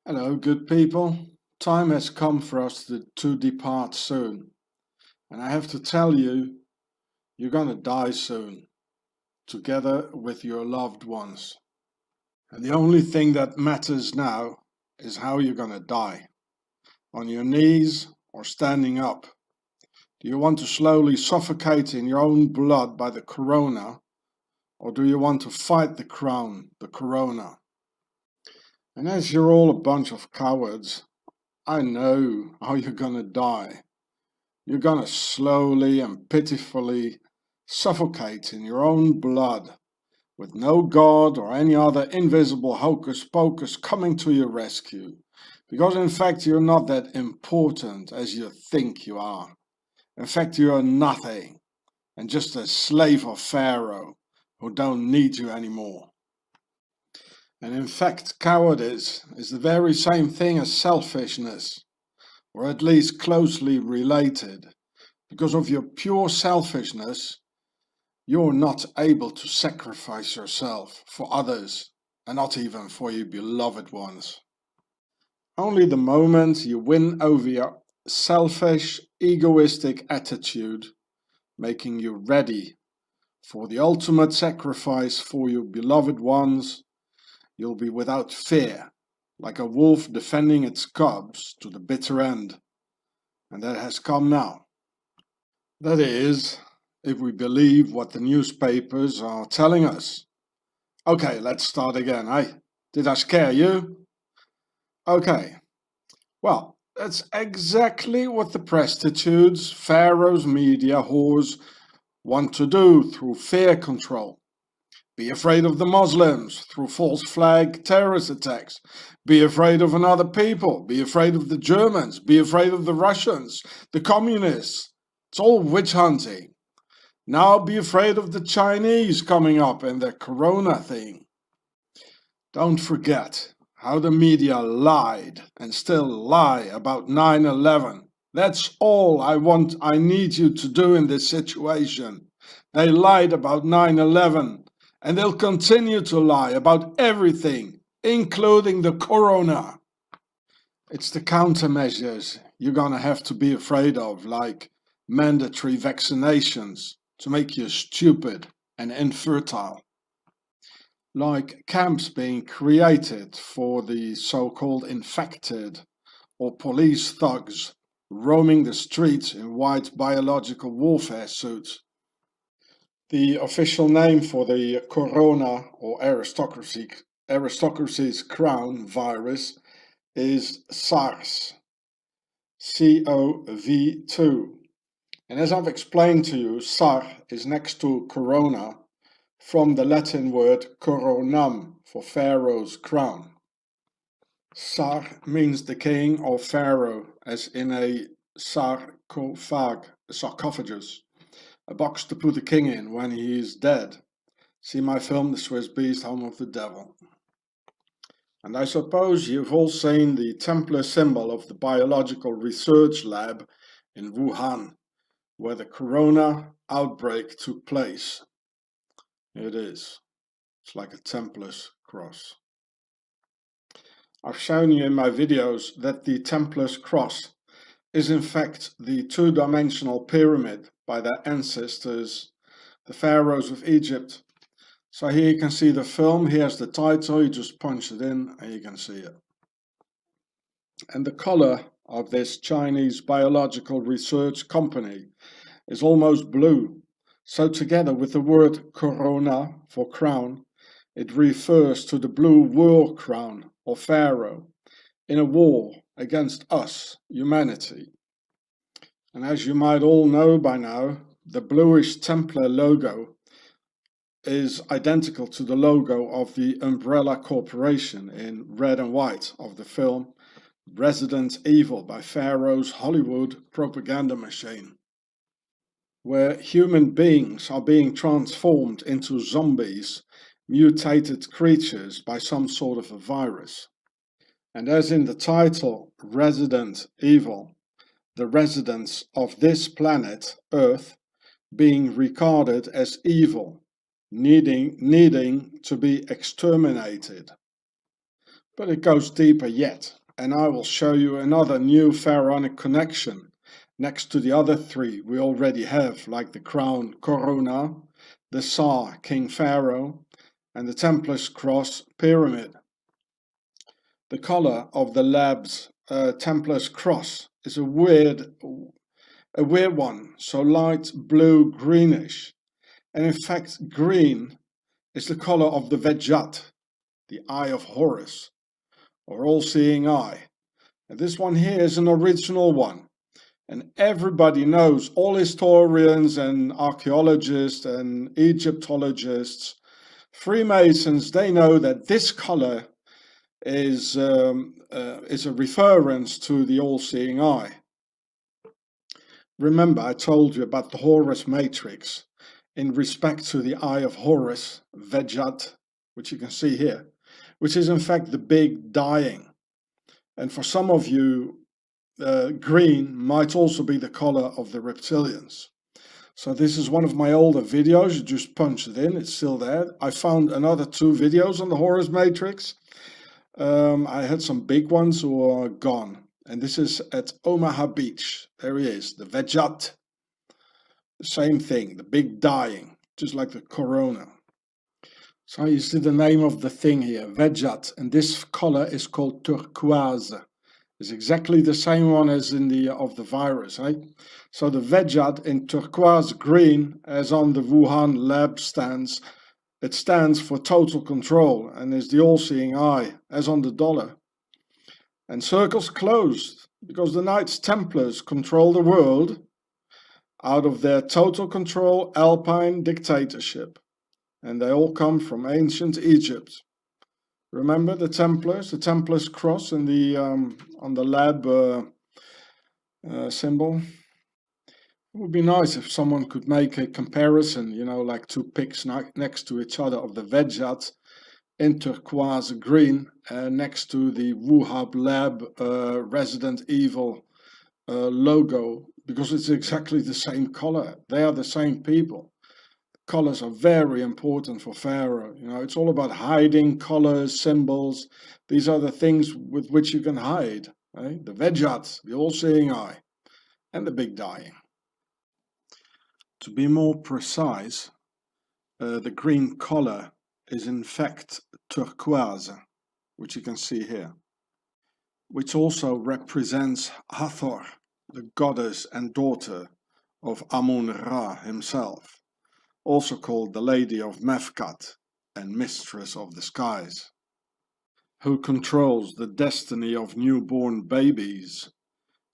Hello, good people. Time has come for us to depart soon. And I have to tell you, you're gonna die soon, together with your loved ones. And the only thing that matters now is how you're gonna die. On your knees or standing up. Do you want to slowly suffocate in your own blood by the corona? Or do you want to fight the corona? And as you're all a bunch of cowards, I know how you're gonna die. You're gonna slowly and pitifully suffocate in your own blood, with no God or any other invisible hocus pocus coming to your rescue, because in fact you're not that important as you think you are. In fact you are nothing, and just a slave of Pharaoh, who don't need you anymore. And in fact cowardice is the very same thing as selfishness, or at least closely related. Because of your pure selfishness, you're not able to sacrifice yourself for others, and not even for your beloved ones. Only the moment you win over your selfish, egoistic attitude, making you ready for the ultimate sacrifice for your beloved ones, you'll be without fear, like a wolf defending its cubs to the bitter end. And that has come now. That is, if we believe what the newspapers are telling us. Okay, let's start again, eh? Did I scare you? Okay, well, that's exactly what the prostitutes, Pharaoh's media whores want to do through fear control. Be afraid of the Muslims through false flag terrorist attacks. Be afraid of another people. Be afraid of the Germans. Be afraid of the Russians, the communists. It's all witch hunting. Now be afraid of the Chinese coming up and their corona thing. Don't forget how the media lied and still lie about 9/11. That's all I need you to do in this situation. They lied about 9/11 and they'll continue to lie about everything, including the corona. It's the countermeasures you're gonna have to be afraid of, like mandatory vaccinations to make you stupid and infertile, like camps being created for the so-called infected, or police thugs roaming the streets in white biological warfare suits. The official name for the corona or aristocracy's crown virus is SARS, CoV-2. And as I've explained to you, Sar is next to corona from the Latin word coronam for Pharaoh's crown. Sar means the king or Pharaoh, as in a sarcophagus, a box to put the king in when he is dead. See my film The Swiss Beast, Home of the Devil. And I suppose you've all seen the Templar symbol of the biological research lab in Wuhan, where the corona outbreak took place. It is. It's like a Templar's cross. I've shown you in my videos that the Templar's cross is in fact the two-dimensional pyramid by their ancestors, the pharaohs of Egypt. So here you can see the film, here's the title, you just punch it in and you can see it. And the color of this Chinese biological research company is almost blue. So together with the word corona for crown, it refers to the blue war crown or pharaoh in a war against us, humanity. And as you might all know by now, the bluish Templar logo is identical to the logo of the Umbrella Corporation in red and white of the film Resident Evil by Pharaoh's Hollywood propaganda machine, where human beings are being transformed into zombies, mutated creatures by some sort of a virus. And as in the title Resident Evil, the residents of this planet, Earth, being regarded as evil, needing to be exterminated. But it goes deeper yet, and I will show you another new pharaonic connection next to the other three we already have, like the crown corona, the Tsar King Pharaoh, and the Templar's cross pyramid. The color of the lab's Templar's cross is a weird one, so light blue greenish, and in fact green is the color of the Wadjet, the eye of Horus, or all-seeing eye. And this one here is an original one, and everybody knows, all historians and archaeologists and Egyptologists, Freemasons, they know that this color is a reference to the all-seeing eye. Remember, I told you about the Horus matrix in respect to the eye of Horus, Wadjet, which you can see here, which is in fact the big dying. And for some of you, green might also be the color of the reptilians. So this is one of my older videos. You just punch it in, it's still there. I found another 2 videos on the Horus matrix. I had some big ones who are gone. And this is at Omaha Beach. There he is, the Wadjet. The same thing, the big dying, just like the corona. So you see the name of the thing here, Wadjet, and this color is called turquoise. It's exactly the same one as in the of the virus, eh? So the Wadjet in turquoise green, as on the Wuhan lab stands, it stands for total control and is the all-seeing eye, as on the dollar. And circles closed, because the Knights Templars control the world out of their total control Alpine dictatorship. And they all come from ancient Egypt. Remember the Templars, the Templars cross in the on the lab symbol? It would be nice if someone could make a comparison, you know, like 2 pics next to each other of the Wadjet in turquoise green next to the Wuhan lab Resident Evil logo, because it's exactly the same color. They are the same people. Colors are very important for Pharaoh. You know, it's all about hiding colors, symbols. These are the things with which you can hide. Eh? The Wadjet, the all-seeing eye, and the big dying. To be more precise, the green color is in fact turquoise, which you can see here, which also represents Hathor, the goddess and daughter of Amun-Ra himself, also called the Lady of Mefkat and Mistress of the Skies, who controls the destiny of newborn babies,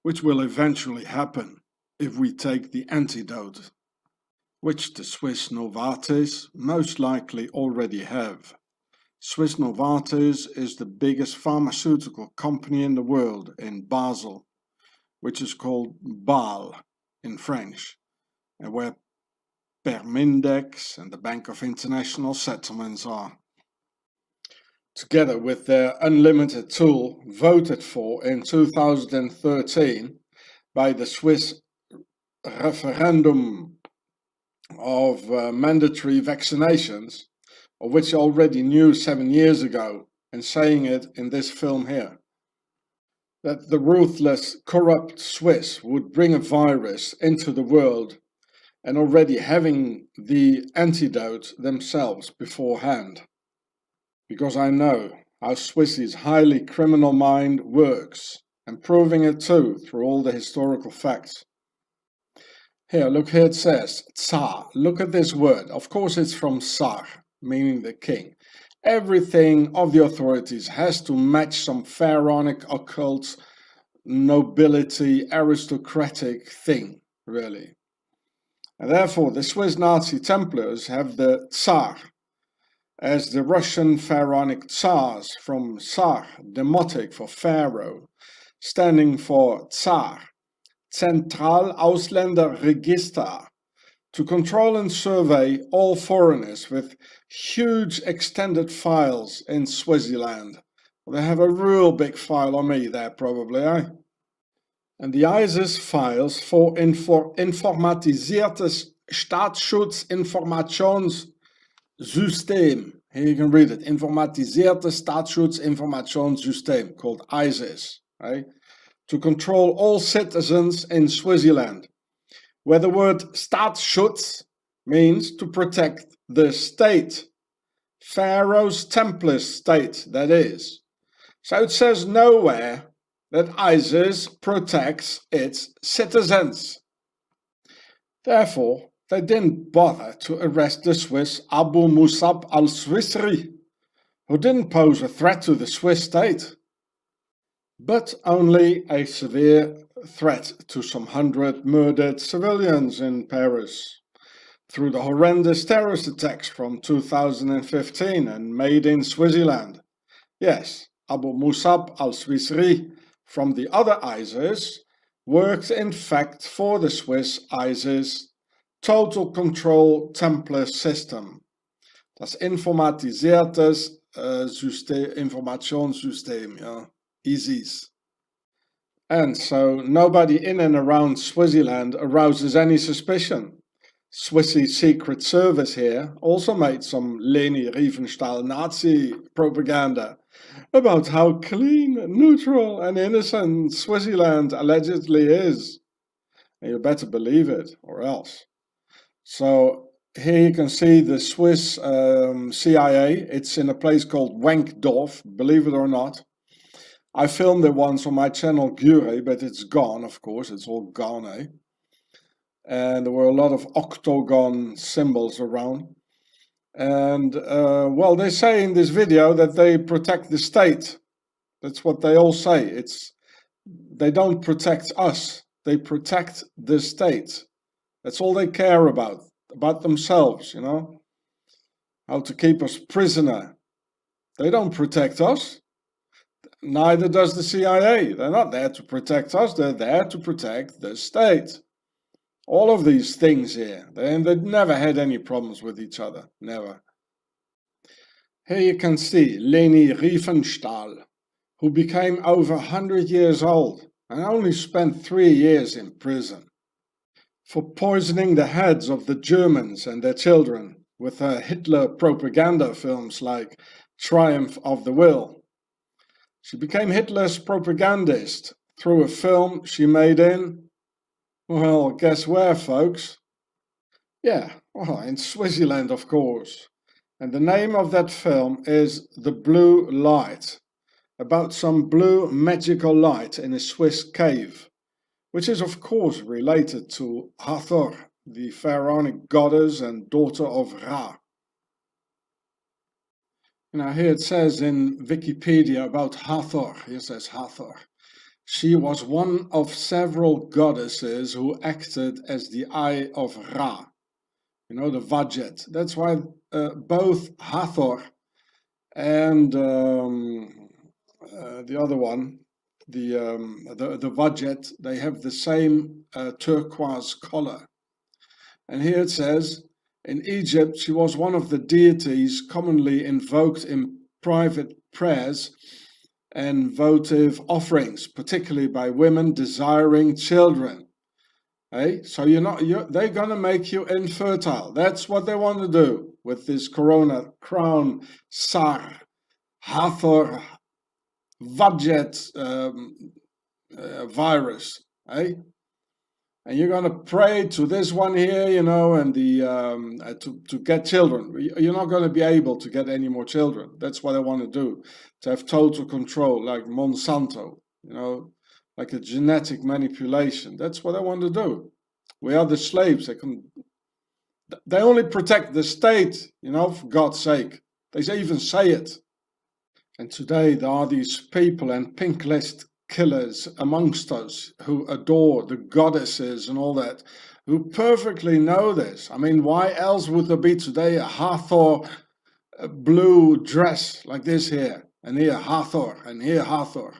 which will eventually happen if we take the antidote, which the Swiss Novartis most likely already have. Swiss Novartis is the biggest pharmaceutical company in the world in Basel, which is called Bâle in French, and where Permindex and the Bank of International Settlements are. Together with their unlimited tool voted for in 2013 by the Swiss referendum of mandatory vaccinations, of which I already knew 7 years ago, and saying it in this film here, that the ruthless, corrupt Swiss would bring a virus into the world and already having the antidote themselves beforehand. Because I know how Swiss's highly criminal mind works, and proving it too through all the historical facts. Here, look here it says, Tsar. Look at this word. Of course it's from Tsar, meaning the king. Everything of the authorities has to match some pharaonic, occult, nobility, aristocratic thing, really. And therefore the Swiss Nazi Templars have the Tsar, as the Russian pharaonic Tsars from Tsar, demotic for Pharaoh, standing for Tsar, Zentral Ausländerregister, to control and survey all foreigners with huge extended files in Swaziland. Well, they have a real big file on me there probably, eh? And the ISIS files voor informatisiertes Staatsschutzinformationssysteem Here you can read it. Informatiseerde Staatsschutzinformationssysteem, called ISIS, right? To control all citizens in Swaziland. Where the word Staatsschutz means to protect the state. Pharaoh's Templar state, that is. So it says nowhere that ISIS protects its citizens. Therefore, they didn't bother to arrest the Swiss Abu Musab al-Swisri, who didn't pose a threat to the Swiss state, but only a severe threat to some 100 murdered civilians in Paris through the horrendous terrorist attacks from 2015 and made in Swaziland. Yes, Abu Musab al-Swisri from the other ISIS worked in fact for the Swiss ISIS Total Control Templar System. Das informatisiertes Informationssystem, ja, ISIS. And so nobody in and around Swaziland arouses any suspicion. Swissy Secret Service here also made some Leni Riefenstahl Nazi propaganda about how clean, neutral and innocent Swaziland allegedly is. And you better believe it, or else. So here you can see the Swiss CIA. It's in a place called Wankdorf, believe it or not. I filmed it once on my channel Gure, but it's gone, of course, it's all gone, eh? And there were a lot of octagon symbols around. And, well, they say in this video that they protect the state. That's what they all say. They don't protect us, they protect the state. That's all they care about themselves, you know? How to keep us prisoner. They don't protect us. Neither does the CIA. They're not there to protect us, they're there to protect the state. All of these things here, they've never had any problems with each other, never. Here you can see Leni Riefenstahl, who became over 100 years old and only spent 3 years in prison for poisoning the heads of the Germans and their children with her Hitler propaganda films like Triumph of the Will. She became Hitler's propagandist through a film she made in, well, guess where, folks? Yeah, well, in Swaziland, of course. And the name of that film is The Blue Light, about some blue magical light in a Swiss cave, which is of course related to Hathor, the pharaonic goddess and daughter of Ra. Now here it says in Wikipedia about Hathor, here says Hathor. She was one of several goddesses who acted as the eye of Ra, you know, the Wadjet. That's why both Hathor and the other one, the Wadjet, they have the same turquoise color. And here it says, in Egypt, she was one of the deities commonly invoked in private prayers and votive offerings, particularly by women desiring children. Hey, so they're gonna make you infertile. That's what they want to do with this corona crown Sar Hathor Wadjet virus. Hey, and you're gonna pray to this one here, you know, and to get children. You're not gonna be able to get any more children. That's what I want to do, to have total control, like Monsanto, you know, like a genetic manipulation. That's what I want to do. We are the slaves. They only protect the state, you know, for God's sake. They even say it. And today there are these people and pink list killers amongst us who adore the goddesses and all that, who perfectly know this. I mean, why else would there be today a Hathor blue dress like this here, and here Hathor, and here Hathor?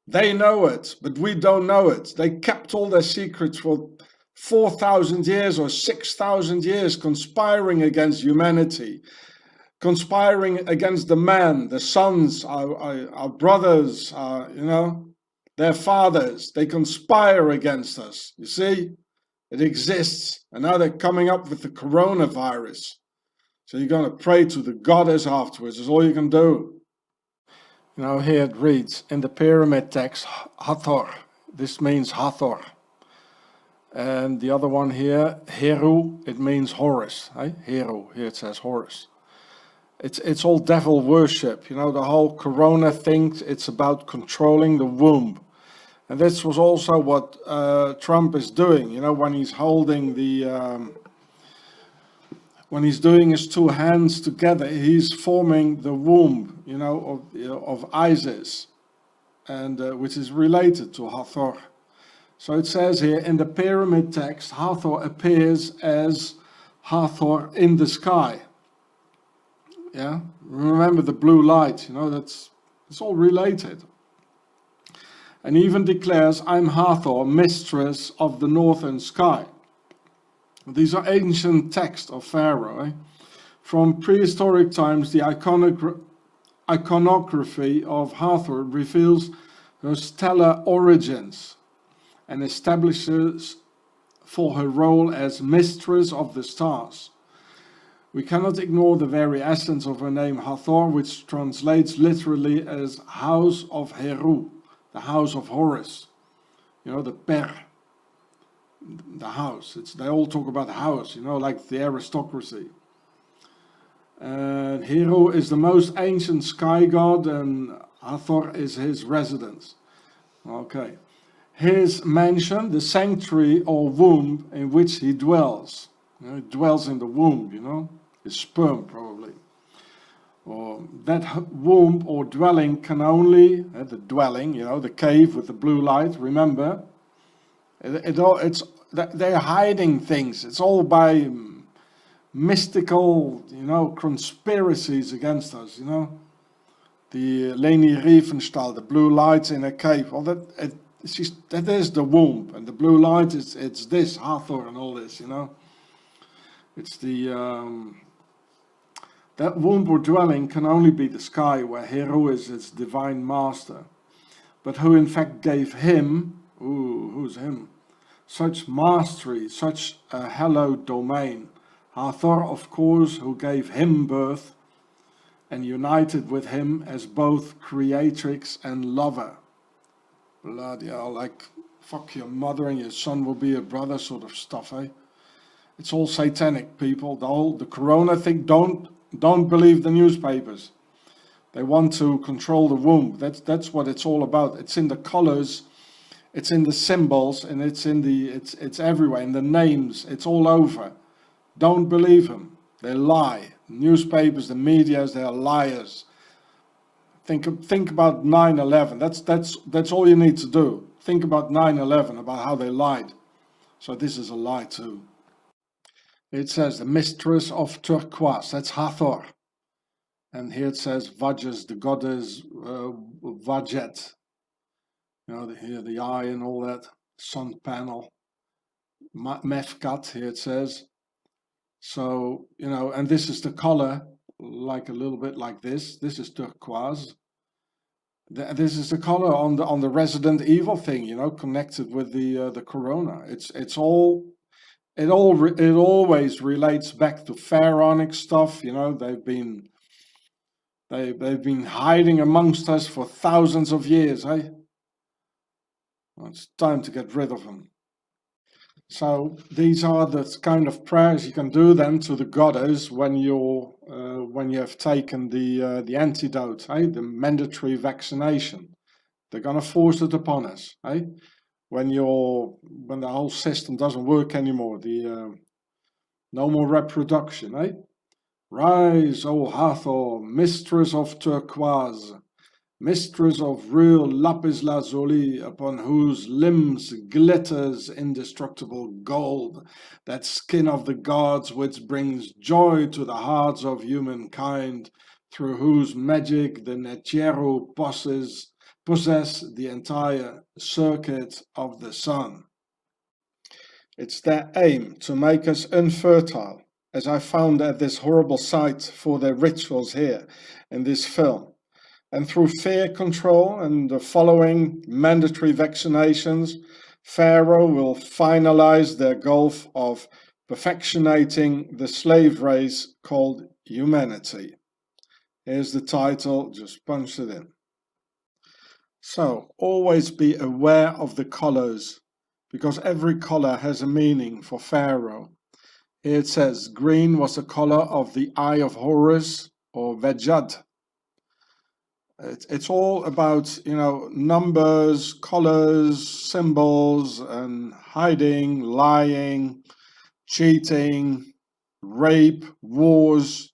They know it, but we don't know it. They kept all their secrets for 4,000 years or 6,000 years, conspiring against humanity, conspiring against the man, the sons, our brothers, you know, their fathers. They conspire against us. You see, it exists. And now they're coming up with the coronavirus. So you're going to pray to the goddess afterwards. That's all you can do. You know, here it reads in the pyramid text, Hathor. This means Hathor. And the other one here, Heru, it means Horus. Eh? Heru, here it says Horus. It's all devil worship. You know, the whole corona thing, it's about controlling the womb. And this was also what Trump is doing, you know, when he's holding the, when he's doing his two hands together, he's forming the womb, you know, of Isis, and which is related to Hathor. So it says here in the pyramid text, Hathor appears as Hathor in the sky. Yeah, remember the blue light, you know, it's all related. And even declares, I'm Hathor, mistress of the northern sky. These are ancient texts of Pharaoh. Eh? From prehistoric times, the iconography of Hathor reveals her stellar origins and establishes for her role as mistress of the stars. We cannot ignore the very essence of her name Hathor, which translates literally as house of Heru, the house of Horus, you know, the Per, the house. They all talk about the house, you know, like the aristocracy. And Heru is the most ancient sky god, and Hathor is his residence. Okay. His mansion, the sanctuary or womb in which he dwells. You know, he dwells in the womb, you know, his sperm probably. Or that womb or dwelling can only, the dwelling, you know, the cave with the blue light, remember, they're hiding things. It's all by mystical, you know, conspiracies against us, you know. The Leni Riefenstahl, the blue lights in a cave, well, that is the womb, and the blue light it's this, Hathor and all this, you know. It's the, that womb or dwelling can only be the sky, where Heru is its divine master, but who in fact gave him, who's him? Such mastery, such a hallowed domain. Hathor, of course, who gave him birth and united with him as both creatrix and lover. Bloody hell, like fuck your mother and your son will be your brother sort of stuff, eh? It's all satanic, people. The corona thing, don't believe the newspapers. They want to control the womb. That's what it's all about. It's in the colors, it's in the symbols, and it's everywhere, in the names, it's all over. Don't believe them. They lie. Newspapers, the medias, they are liars. Think about 9/11. That's all you need to do. Think about 9/11, about how they lied. So this is a lie too. It says the mistress of turquoise. That's Hathor. And here it says Wadjet, the goddess Wadjet. You know, here the eye and all that. Sun panel. Mefkat, here it says. So, you know, and this is the color, like a little bit like this. This is turquoise. This is the color on the Resident Evil thing, you know, connected with the corona. It always relates back to pharaonic stuff. You know, they've been hiding amongst us for thousands of years, eh? Well, it's time to get rid of them. So these are the kind of prayers you can do then to the goddess when you have taken the antidote, eh? The mandatory vaccination. They're gonna force it upon us, eh? When the whole system doesn't work anymore, no more reproduction, eh? Rise, O Hathor, mistress of turquoise, mistress of real lapis lazuli, upon whose limbs glitters indestructible gold, that skin of the gods which brings joy to the hearts of humankind, through whose magic the Necheru possess the entire circuit of the sun. It's their aim to make us infertile, as I found at this horrible site for their rituals here in this film. And through fear control and the following mandatory vaccinations, Pharaoh will finalize their goal of perfectionating the slave race called humanity. Here's the title, just punch it in. So always be aware of the colors, because every color has a meaning for Pharaoh. Here it says green was the color of the eye of Horus, or Wadjet. It's all about, numbers, colors, symbols, and hiding, lying, cheating, rape, wars,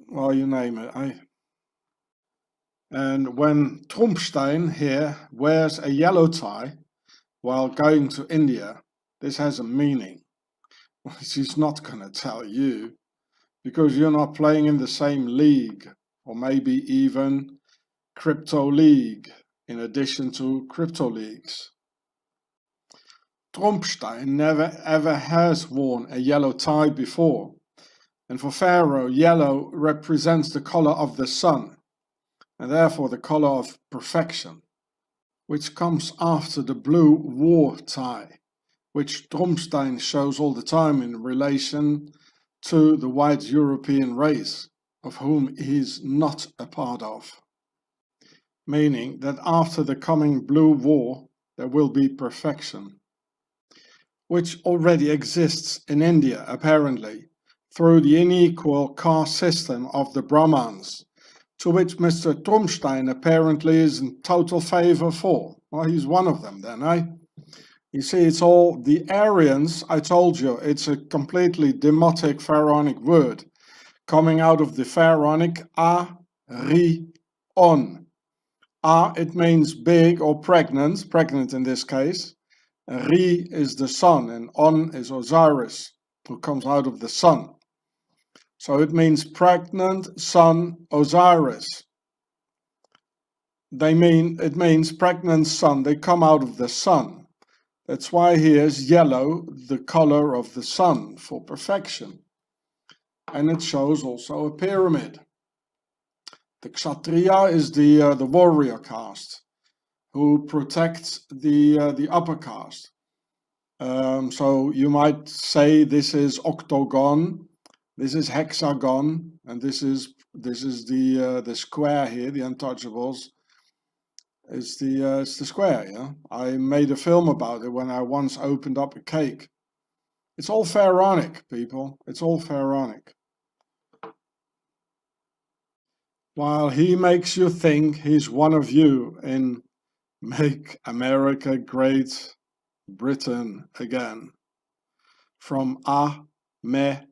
well, you name it. And when Trumpstein here wears a yellow tie while going to India, this has a meaning, which he's not going to tell you, because you're not playing in the same league, or maybe even crypto league, in addition to crypto leagues. Trumpstein never ever has worn a yellow tie before, and for Pharaoh, yellow represents the color of the sun, and therefore the color of perfection, which comes after the blue war tie, which Trumpstein shows all the time in relation to the white European race, of whom he is not a part of. Meaning that after the coming blue war there will be perfection, which already exists in India apparently, through the unequal caste system of the Brahmans, to which Mr. Trumpstein apparently is in total favor for. Well, he's one of them then, eh? You see, it's all the Aryans. I told you, it's a completely demotic pharaonic word, coming out of the pharaonic A-ri-on. It means big or pregnant in this case. Re is the sun, and On is Osiris, who comes out of the sun. So it means pregnant sun Osiris. It means pregnant sun, they come out of the sun. That's why here is yellow, the color of the sun, for perfection. And it shows also a pyramid. The Kshatriya is the warrior caste, who protects the upper caste. So you might say this is octagon, this is hexagon, and this is the square here, the untouchables. It's the square, yeah. I made a film about it when I once opened up a cake. It's all pharaonic, people. It's all pharaonic. While he makes you think he's one of you in Make America Great Britain Again. From America.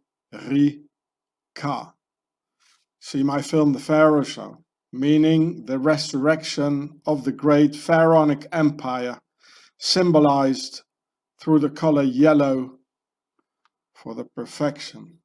See my film The Pharaoh Show, meaning the resurrection of the great pharaonic empire, symbolized through the color yellow for the perfection.